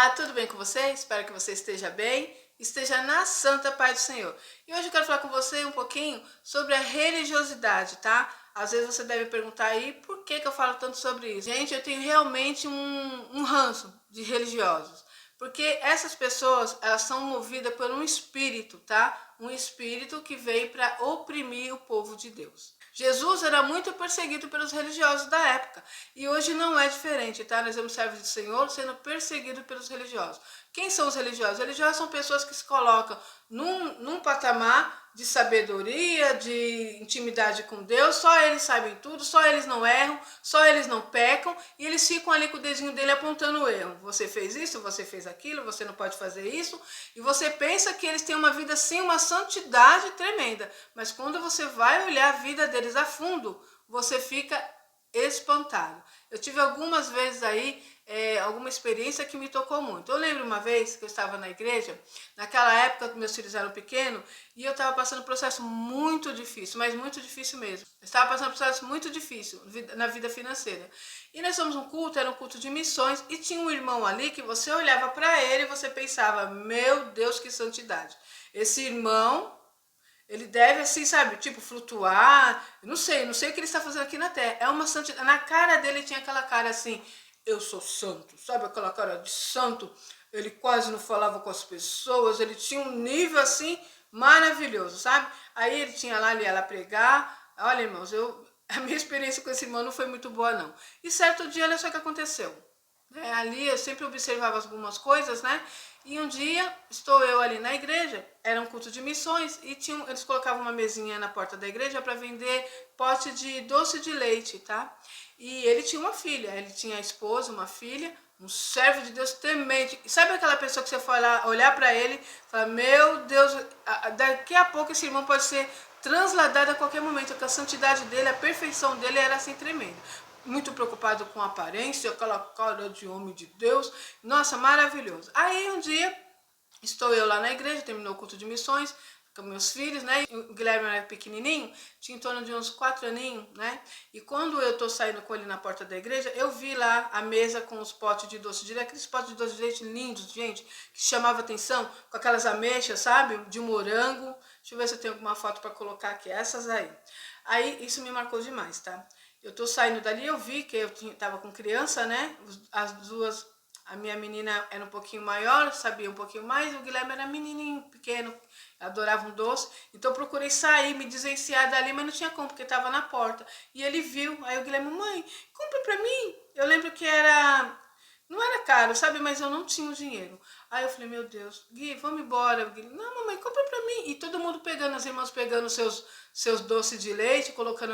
Olá, tudo bem com você? Espero que você esteja bem, esteja na santa paz do Senhor. E hoje eu quero falar com você um pouquinho sobre a religiosidade, tá? Às vezes você deve perguntar aí por que eu falo tanto sobre isso. Gente, eu tenho realmente um ranço de religiosos, porque essas pessoas, elas são movidas por um espírito, tá? Um espírito que veio para oprimir o povo de Deus. Jesus era muito perseguido pelos religiosos da época e hoje não é diferente, tá? Nós vemos servos do Senhor sendo perseguidos pelos religiosos. Quem são os religiosos? Os religiosos são pessoas que se colocam num patamar de sabedoria, de intimidade com Deus, só eles sabem tudo, só eles não erram, só eles não pecam, e eles ficam ali com o dedinho dele apontando o erro. Você fez isso, você fez aquilo, você não pode fazer isso, e você pensa que eles têm uma vida assim, uma santidade tremenda, mas quando você vai olhar a vida deles a fundo, você fica espantado. Eu tive algumas vezes aí alguma experiência que me tocou muito. Eu lembro uma vez que eu estava na igreja, naquela época meus filhos eram pequenos, e eu estava passando um processo muito difícil, mas muito difícil mesmo. Eu estava passando um processo muito difícil na vida financeira. E nós fomos um culto, era um culto de missões, e tinha um irmão ali que você olhava para ele e você pensava, meu Deus, que santidade. Esse irmão, ele deve, assim, sabe, tipo, flutuar. Não sei o que ele está fazendo aqui na terra. É uma santidade. Na cara dele tinha aquela cara assim, eu sou santo, sabe aquela cara de santo? Ele quase não falava com as pessoas, ele tinha um nível assim maravilhoso, sabe? Aí ele tinha lá, ele ia lá pregar. Olha, irmãos, a minha experiência com esse irmão não foi muito boa, não. E certo dia, olha só o que aconteceu. Ali eu sempre observava algumas coisas, né? E um dia estou eu ali na igreja, era um culto de missões, e eles colocavam uma mesinha na porta da igreja para vender pote de doce de leite, tá? E ele tinha uma filha, ele tinha a esposa, uma filha, um servo de Deus temente. Sabe aquela pessoa que você foi lá, olhar para ele e falar, meu Deus, daqui a pouco esse irmão pode ser transladado a qualquer momento, porque a santidade dele, a perfeição dele era assim tremenda. Muito preocupado com a aparência, aquela cara de homem de Deus. Nossa, maravilhoso. Aí um dia, estou eu lá na igreja, terminou o culto de missões, com meus filhos, né? O Guilherme era pequenininho, tinha em torno de uns 4 aninhos, né? E quando eu tô saindo com ele na porta da igreja, eu vi lá a mesa com os potes de doce de leite, aqueles potes de doce de leite lindos, gente, que chamava atenção, com aquelas ameixas, sabe? De morango. Deixa eu ver se eu tenho alguma foto para colocar aqui, essas aí. Aí, isso me marcou demais, tá? Eu tô saindo dali, eu vi que eu tava com criança, né? As duas, a minha menina era um pouquinho maior, sabia um pouquinho mais, o Guilherme era menininho, pequeno, adorava um doce. Então eu procurei sair, me desvencilhar dali, mas não tinha como, porque tava na porta. E ele viu, aí o Guilherme, mãe, compra pra mim. Eu lembro que não era caro, sabe? Mas eu não tinha o dinheiro. Aí eu falei, meu Deus, Gui, vamos embora. Gui, não, mamãe, compra pra mim. E todo mundo pegando, as irmãs pegando seus doces de leite, colocando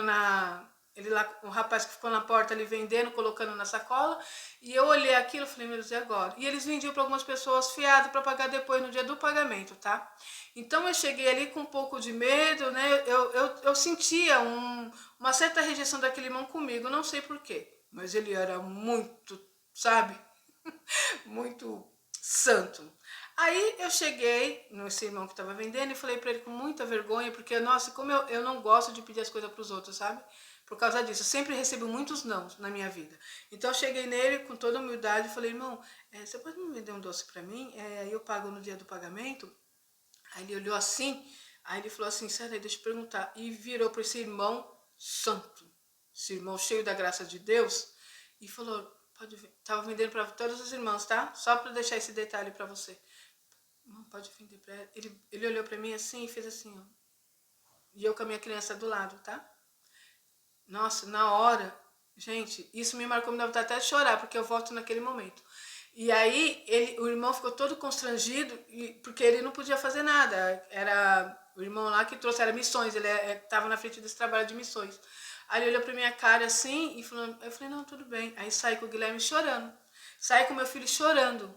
ele lá, o rapaz que ficou na porta ali vendendo, colocando na sacola. E eu olhei aquilo e falei, meu Deus, e agora? E eles vendiam para algumas pessoas fiado para pagar depois no dia do pagamento, tá? Então eu cheguei ali com um pouco de medo, né? Eu sentia uma certa rejeição daquele irmão comigo, não sei porquê. Mas ele era muito, sabe? Muito santo. Aí eu cheguei nesse irmão que estava vendendo e falei para ele com muita vergonha, porque, nossa, como eu não gosto de pedir as coisas para os outros, sabe? Por causa disso, eu sempre recebo muitos nãos na minha vida. Então eu cheguei nele com toda humildade e falei, irmão, você pode me vender um doce para mim? Aí eu pago no dia do pagamento? Aí ele olhou assim, aí ele falou assim, sério, deixa eu perguntar. E virou para esse irmão santo, esse irmão cheio da graça de Deus, e falou, pode ver, tava vendendo para todos os irmãos, tá? Só para deixar esse detalhe para você. Não pode vender para ela. Ele olhou para mim assim e fez assim, ó. E eu com a minha criança do lado, tá? Nossa, na hora, gente, isso me marcou, me dá vontade até de chorar, porque eu volto naquele momento. E aí o irmão ficou todo constrangido, porque ele não podia fazer nada. Era o irmão lá que trouxe, era missões, ele estava na frente desse trabalho de missões. Aí ele olhou pra minha cara assim e falou, eu falei, não, tudo bem. Aí saí com o Guilherme chorando. Saí com meu filho chorando.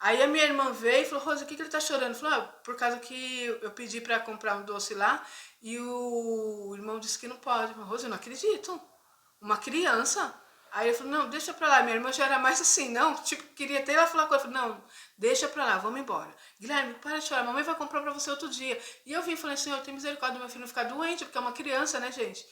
Aí a minha irmã veio e falou, Rosa, o que ele tá chorando? Falou, por causa que eu pedi pra comprar um doce lá e o irmão disse que não pode. Eu falei, Rosa, eu não acredito. Uma criança? Aí eu falei, não, deixa pra lá. Minha irmã já era mais assim, não, tipo, queria até ir lá falar com ela. Eu falei, não, deixa pra lá, vamos embora. Guilherme, para de chorar, mamãe vai comprar pra você outro dia. E eu vim e falei, Senhor, tem misericórdia do meu filho não ficar doente, porque é uma criança, né, gente?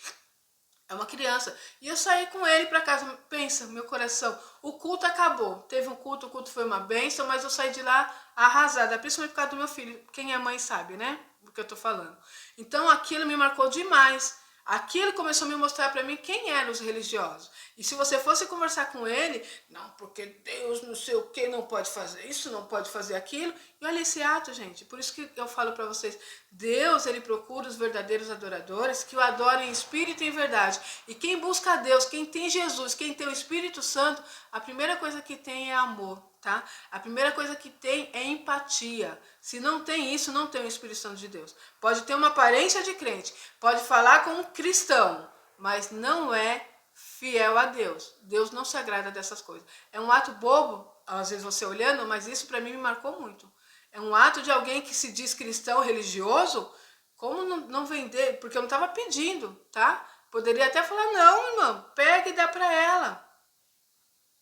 É uma criança. E eu saí com ele para casa. Pensa, meu coração, o culto acabou. Teve um culto, o culto foi uma bênção, mas eu saí de lá arrasada, principalmente por causa do meu filho. Quem é mãe sabe, né? Do que eu tô falando. Então aquilo me marcou demais. Aquilo começou a me mostrar para mim quem eram os religiosos. E se você fosse conversar com ele, não, porque Deus não sei o que, não pode fazer isso, não pode fazer aquilo. E olha esse ato, gente. Por isso que eu falo para vocês, Deus, ele procura os verdadeiros adoradores que o adorem em espírito e em verdade. E quem busca a Deus, quem tem Jesus, quem tem o Espírito Santo, a primeira coisa que tem é amor, tá? A primeira coisa que tem é empatia. Se não tem isso, não tem o Espírito Santo de Deus. Pode ter uma aparência de crente, pode falar como cristão, mas não é fiel a Deus. Deus não se agrada dessas coisas. É um ato bobo, às vezes você olhando, mas isso para mim me marcou muito. É um ato de alguém que se diz cristão religioso, como não vender? Porque eu não estava pedindo, tá? Poderia até falar, não, irmão, pega e dá para ela.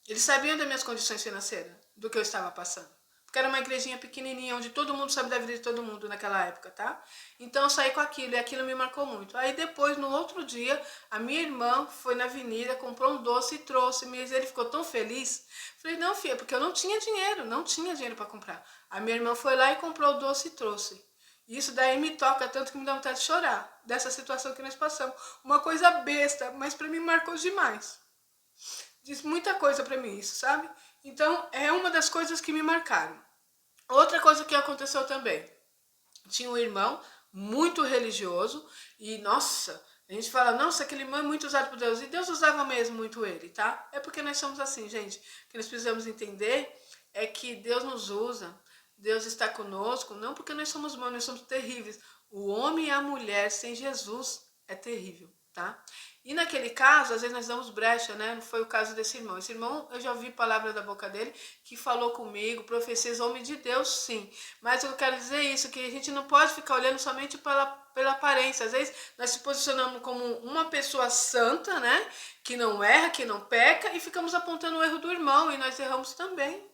Eles sabiam das minhas condições financeiras, do que eu estava passando. Porque era uma igrejinha pequenininha, onde todo mundo sabe da vida de todo mundo naquela época, tá? Então eu saí com aquilo e aquilo me marcou muito. Aí depois, no outro dia, a minha irmã foi na avenida, comprou um doce e trouxe. Mas ele ficou tão feliz. Falei, não, filha, porque eu não tinha dinheiro para comprar. A minha irmã foi lá e comprou o doce e trouxe. Isso daí me toca tanto que me dá vontade de chorar, dessa situação que nós passamos. Uma coisa besta, mas para mim marcou demais. Diz muita coisa para mim isso, sabe? Então é uma das coisas que me marcaram. Outra coisa que aconteceu também. Tinha um irmão muito religioso e, nossa, a gente fala, nossa, aquele irmão é muito usado por Deus. E Deus usava mesmo muito ele, tá? É porque nós somos assim, gente. O que nós precisamos entender é que Deus nos usa, Deus está conosco, não porque nós somos bons, nós somos terríveis. O homem e a mulher sem Jesus é terrível, tá? E naquele caso, às vezes nós damos brecha, né? Não foi o caso desse irmão. Esse irmão, eu já ouvi palavra da boca dele, que falou comigo, profecias, homem de Deus, sim. Mas eu quero dizer isso, que a gente não pode ficar olhando somente pela aparência. Às vezes nós se posicionamos como uma pessoa santa, né? Que não erra, que não peca, e ficamos apontando o erro do irmão, e nós erramos também.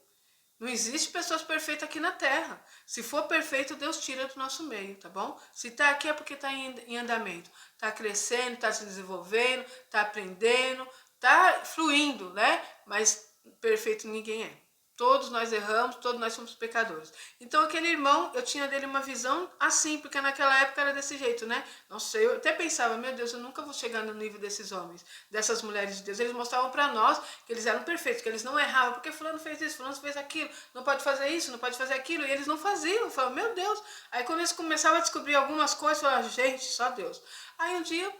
Não existe pessoas perfeitas aqui na Terra. Se for perfeito, Deus tira do nosso meio, tá bom? Se está aqui é porque está em andamento. Está crescendo, está se desenvolvendo, está aprendendo, está fluindo, né? Mas perfeito ninguém é. Todos nós erramos, todos nós somos pecadores. Então aquele irmão, eu tinha dele uma visão assim, porque naquela época era desse jeito, né? Não sei, eu até pensava, meu Deus, eu nunca vou chegar no nível desses homens, dessas mulheres de Deus. Eles mostravam para nós que eles eram perfeitos, que eles não erravam, porque fulano fez isso, fulano fez aquilo, não pode fazer isso, não pode fazer aquilo, e eles não faziam. Eu falava, meu Deus. Aí quando eles começavam a descobrir algumas coisas, eu falava, gente, só Deus. Aí um dia,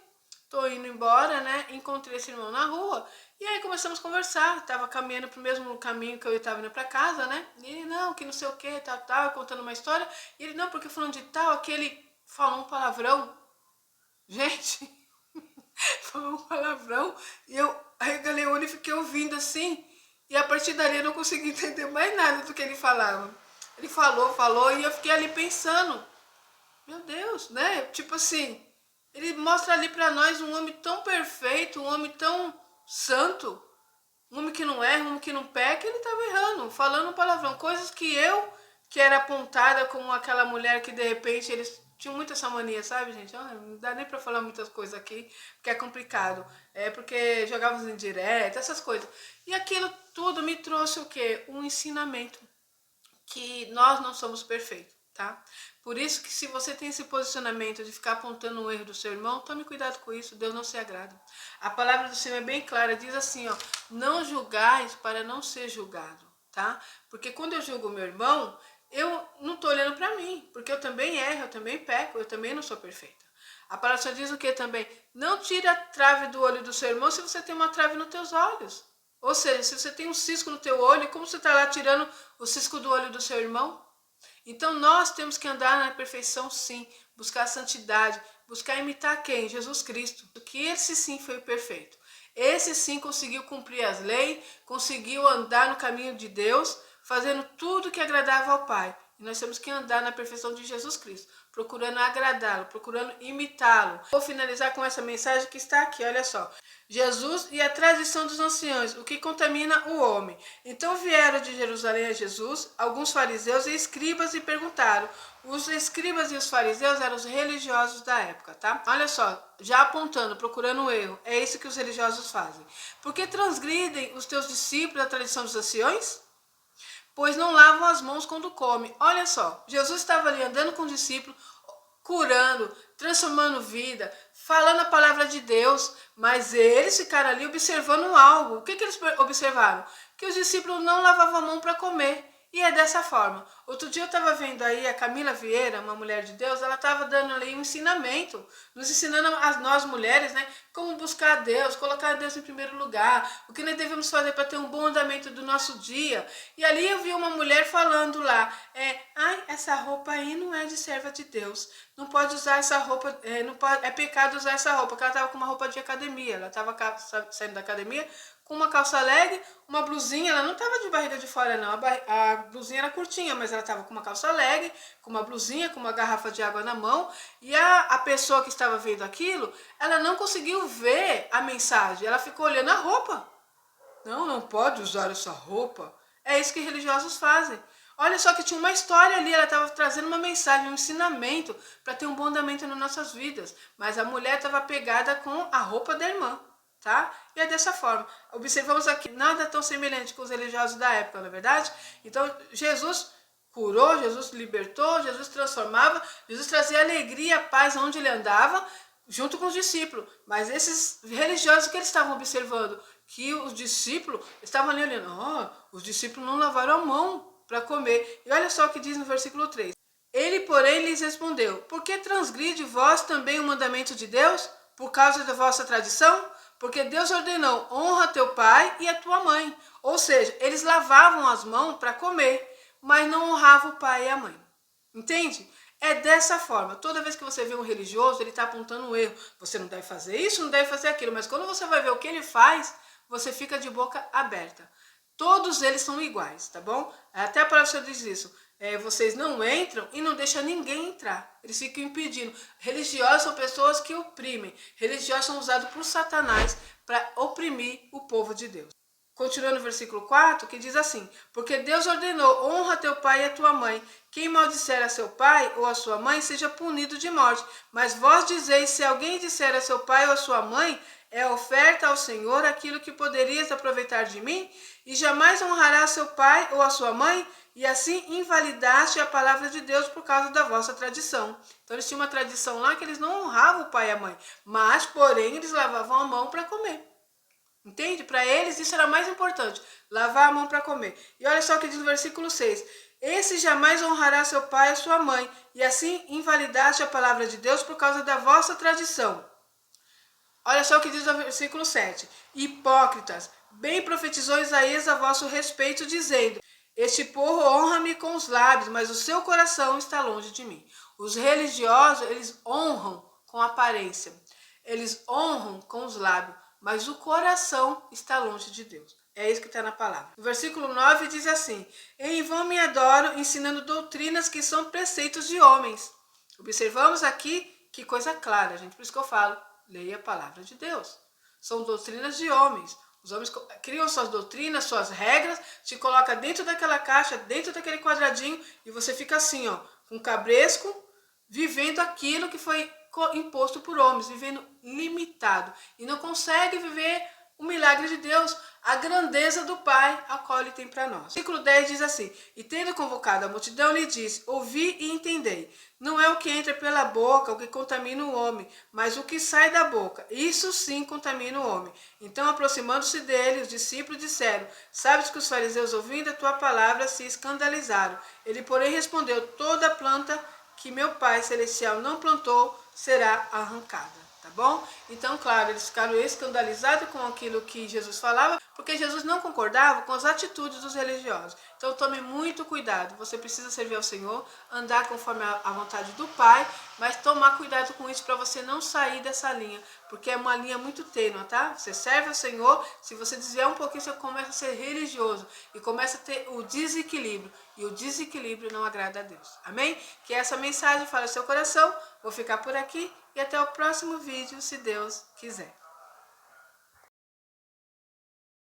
tô indo embora, né? Encontrei esse irmão na rua. E aí começamos a conversar. Tava caminhando pro mesmo caminho que eu estava indo para casa, né? E ele, não, que não sei o que, tal, contando uma história. E ele, não, porque falando de tal, aquele falou um palavrão. Gente, falou um palavrão. E eu arregalei o olho e fiquei ouvindo assim. E a partir dali eu não consegui entender mais nada do que ele falava. Ele falou, e eu fiquei ali pensando. Meu Deus, né? Tipo assim, ele mostra ali para nós um homem tão perfeito, um homem tão santo, um homem que não erra, um homem que não peca, ele estava errando, falando um palavrão, coisas que eu, que era apontada como aquela mulher que de repente eles tinham muito essa mania, sabe, gente? Não dá nem para falar muitas coisas aqui, porque é complicado. É porque jogávamos em direto, essas coisas. E aquilo tudo me trouxe o quê? Um ensinamento que nós não somos perfeitos, tá? Por isso que se você tem esse posicionamento de ficar apontando um erro do seu irmão, tome cuidado com isso, Deus não se agrada. A palavra do Senhor é bem clara, diz assim, ó, não julgais para não ser julgado, tá? Porque quando eu julgo o meu irmão, eu não tô olhando para mim, porque eu também erro, eu também peco, eu também não sou perfeita. A palavra só diz o que também? Não tire a trave do olho do seu irmão se você tem uma trave nos teus olhos. Ou seja, se você tem um cisco no teu olho, como você está lá tirando o cisco do olho do seu irmão? Então nós temos que andar na perfeição, sim, buscar a santidade, buscar imitar quem? Jesus Cristo, que esse sim foi o perfeito. Esse sim conseguiu cumprir as leis, conseguiu andar no caminho de Deus, fazendo tudo que agradava ao Pai. E nós temos que andar na perfeição de Jesus Cristo, procurando agradá-lo, procurando imitá-lo. Vou finalizar com essa mensagem que está aqui, olha só. Jesus e a tradição dos anciãos, o que contamina o homem. Então vieram de Jerusalém a Jesus alguns fariseus e escribas e perguntaram. Os escribas e os fariseus eram os religiosos da época, tá? Olha só, já apontando, procurando um erro. É isso que os religiosos fazem. Por que transgridem os teus discípulos a tradição dos anciões? Pois não lavam as mãos quando comem. Olha só, Jesus estava ali andando com os discípulos, curando, transformando vida, falando a palavra de Deus, mas eles ficaram ali observando algo. O que eles observaram? Que os discípulos não lavavam a mão para comer. E é dessa forma. Outro dia eu estava vendo aí a Camila Vieira, uma mulher de Deus, ela estava dando ali um ensinamento, nos ensinando a nós mulheres, né, como buscar a Deus, colocar a Deus em primeiro lugar, o que nós devemos fazer para ter um bom andamento do nosso dia. E ali eu vi uma mulher falando lá, ai, essa roupa aí não é de serva de Deus, não pode usar essa roupa, não pode, é pecado usar essa roupa, porque ela estava com uma roupa de academia, ela estava saindo da academia, com uma calça leg, uma blusinha, ela não estava de barriga de fora não, a blusinha era curtinha, mas ela estava com uma calça leg, com uma blusinha, com uma garrafa de água na mão, e a pessoa que estava vendo aquilo, ela não conseguiu ver a mensagem, ela ficou olhando a roupa. Não pode usar essa roupa. É isso que religiosos fazem. Olha só que tinha uma história ali, ela estava trazendo uma mensagem, um ensinamento para ter um bom andamento nas nossas vidas, mas a mulher estava pegada com a roupa da irmã. Tá? E é dessa forma. Observamos aqui nada tão semelhante com os religiosos da época, não é verdade? Então, Jesus curou, Jesus libertou, Jesus transformava, Jesus trazia alegria, paz onde ele andava, junto com os discípulos. Mas esses religiosos que eles estavam observando, que os discípulos estavam ali olhando, os discípulos não lavaram a mão para comer. E olha só o que diz no versículo 3. Ele, porém, lhes respondeu, por que transgride vós também o mandamento de Deus, por causa da vossa tradição? Porque Deus ordenou, honra teu pai e a tua mãe. Ou seja, eles lavavam as mãos para comer, mas não honravam o pai e a mãe. Entende? É dessa forma. Toda vez que você vê um religioso, ele está apontando um erro. Você não deve fazer isso, não deve fazer aquilo. Mas quando você vai ver o que ele faz, você fica de boca aberta. Todos eles são iguais, tá bom? Até a palavra diz isso. Vocês não entram e não deixam ninguém entrar. Eles ficam impedindo. Religiosos são pessoas que oprimem. Religiosos são usados por Satanás para oprimir o povo de Deus. Continuando no versículo 4, que diz assim, porque Deus ordenou, honra teu pai e a tua mãe. Quem maldisser a seu pai ou a sua mãe, seja punido de morte. Mas vós dizeis, se alguém disser a seu pai ou a sua mãe, é oferta ao Senhor aquilo que poderias aproveitar de mim, e jamais honrará seu pai ou a sua mãe, e assim invalidaste a palavra de Deus por causa da vossa tradição. Então eles tinham uma tradição lá que eles não honravam o pai e a mãe, mas porém eles lavavam a mão para comer. Entende? Para eles isso era mais importante, lavar a mão para comer. E olha só o que diz no versículo 6. Esse jamais honrará seu pai e a sua mãe, e assim invalidaste a palavra de Deus por causa da vossa tradição. Olha só o que diz no versículo 7. Hipócritas, bem profetizou Isaías a vosso respeito, dizendo, este povo honra-me com os lábios, mas o seu coração está longe de mim. Os religiosos, eles honram com aparência. Eles honram com os lábios, mas o coração está longe de Deus. É isso que está na palavra. O versículo 9 diz assim, em vão me adoro, ensinando doutrinas que são preceitos de homens. Observamos aqui que coisa clara, gente, por isso que eu falo, leia a palavra de Deus. São doutrinas de homens. Os homens criam suas doutrinas, suas regras, te coloca dentro daquela caixa, dentro daquele quadradinho, e você fica assim, ó, com cabresco, vivendo aquilo que foi imposto por homens, vivendo limitado. E não consegue viver o milagre de Deus, a grandeza do Pai, a qual Ele tem para nós. Versículo 10 diz assim, e tendo convocado a multidão, lhe disse, ouvi e entendei. Não é o que entra pela boca o que contamina o homem, mas o que sai da boca. Isso sim contamina o homem. Então, aproximando-se dele, os discípulos disseram, sabes que os fariseus, ouvindo a tua palavra, se escandalizaram. Ele, porém, respondeu, toda planta que meu Pai Celestial não plantou será arrancada. Tá bom? Então, claro, eles ficaram escandalizados com aquilo que Jesus falava, porque Jesus não concordava com as atitudes dos religiosos. Então tome muito cuidado, você precisa servir ao Senhor, andar conforme a vontade do Pai, mas tomar cuidado com isso para você não sair dessa linha, porque é uma linha muito tênue, tá? Você serve ao Senhor, se você desviar um pouquinho, você começa a ser religioso e começa a ter o desequilíbrio, e o desequilíbrio não agrada a Deus. Amém? Que essa mensagem fale ao seu coração. Vou ficar por aqui e até o próximo vídeo, se Deus quiser.